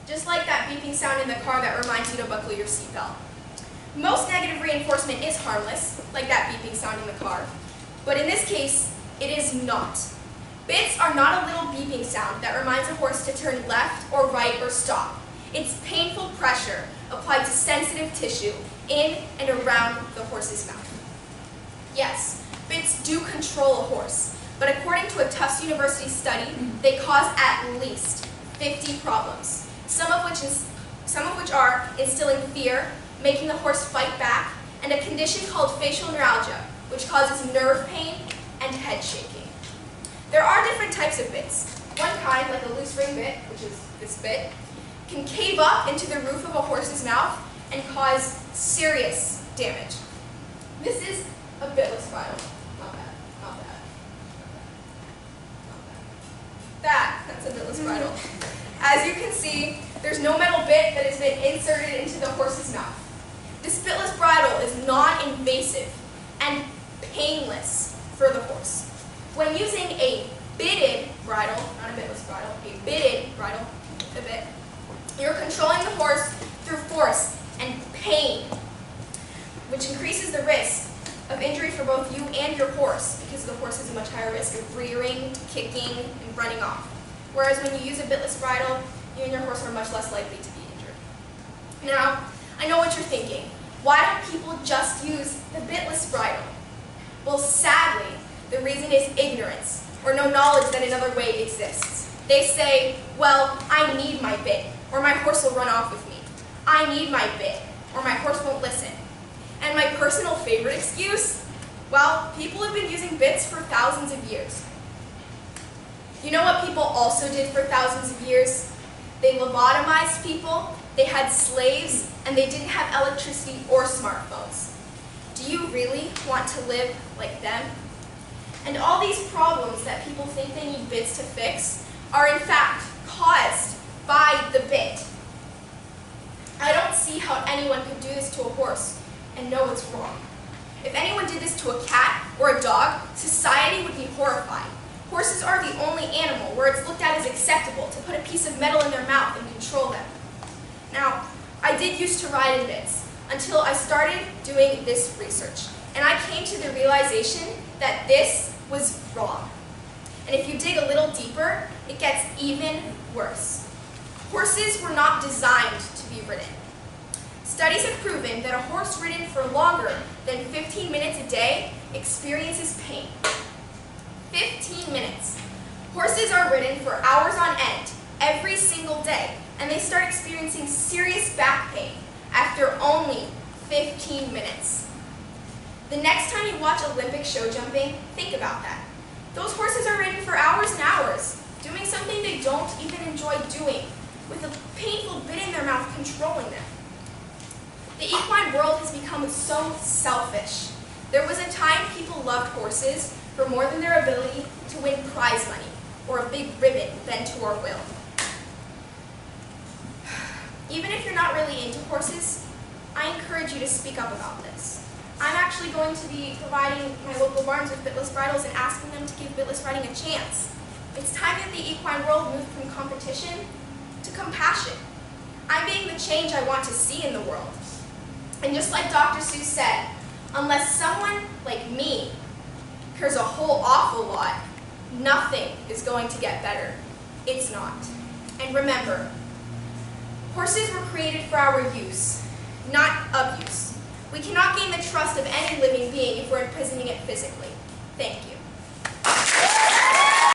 just like that beeping sound in the car that reminds you to buckle your seatbelt. Most negative reinforcement is harmless, like that beeping sound in the car, but in this case, it is not. Bits are not a little beeping sound that reminds a horse to turn left or right or stop. It's painful pressure applied to sensitive tissue in and around the horse's mouth. Yes, bits do control a horse, but according to a Tufts University study, they cause at least 50 problems, some of which are instilling fear, making the horse fight back, and a condition called facial neuralgia, which causes nerve pain and head shaking. There are different types of bits. One kind, like a loose ring bit, which is this bit, can cave up into the roof of a horse's mouth and cause serious damage. This is a bitless bridle. Not bad, not bad, not bad. That's a bitless bridle. As you can see, there's no metal bit that has been inserted into the horse's mouth. This bitless bridle is non-invasive and painless for the horse. When using a bitted bridle, not a bitless bridle, a bitted bridle, a bit, you're controlling the horse through force and pain, which increases the risk of injury for both you and your horse, because the horse has a much higher risk of rearing, kicking, and running off. Whereas when you use a bitless bridle, you and your horse are much less likely to be injured. Now, I know what you're thinking. Why don't people just use the bitless bridle? Well, sadly, the reason is ignorance, or no knowledge that another way exists. They say, well, I need my bit, or my horse will run off with me. I need my bit, or my horse won't listen. And my personal favorite excuse? Well, people have been using bits for thousands of years. You know what people also did for thousands of years? They lobotomized people, they had slaves, and they didn't have electricity or smartphones. Do you really want to live like them? And all these problems that people think they need bits to fix are in fact caused by the bit. I don't see how anyone could do this to a horse and know it's wrong. If anyone did this to a cat or a dog, society would be horrified. Horses are the only animal where it's looked at as acceptable to put a piece of metal in their mouth and control them. Now, I did used to ride in bits until I started doing this research, and I came to the realization that this was wrong. And if you dig a little deeper, it gets even worse. Horses were not designed to be ridden. Studies have proven that a horse ridden for longer than 15 minutes a day experiences pain. 15 minutes. Horses are ridden for hours on end every single day, and they start experiencing serious back pain after only 15 minutes. The next time you watch Olympic show jumping, think about that. Those horses are ridden for hours and hours, doing something they don't even enjoy doing, with a painful bit in their mouth controlling them. The equine world has become so selfish. There was a time people loved horses for more than their ability to win prize money, or a big ribbon bent to our will. Even if you're not really into horses, I encourage you to speak up about this. I'm actually going to be providing my local barns with bitless bridles and asking them to give bitless riding a chance. It's time that the equine world moved from competition to compassion. I'm being the change I want to see in the world. And just like Dr. Seuss said, unless someone like me cares a whole awful lot, nothing is going to get better. It's not. And remember, horses were created for our use, not abuse. We cannot gain the trust of any living being if we're imprisoning it physically. Thank you.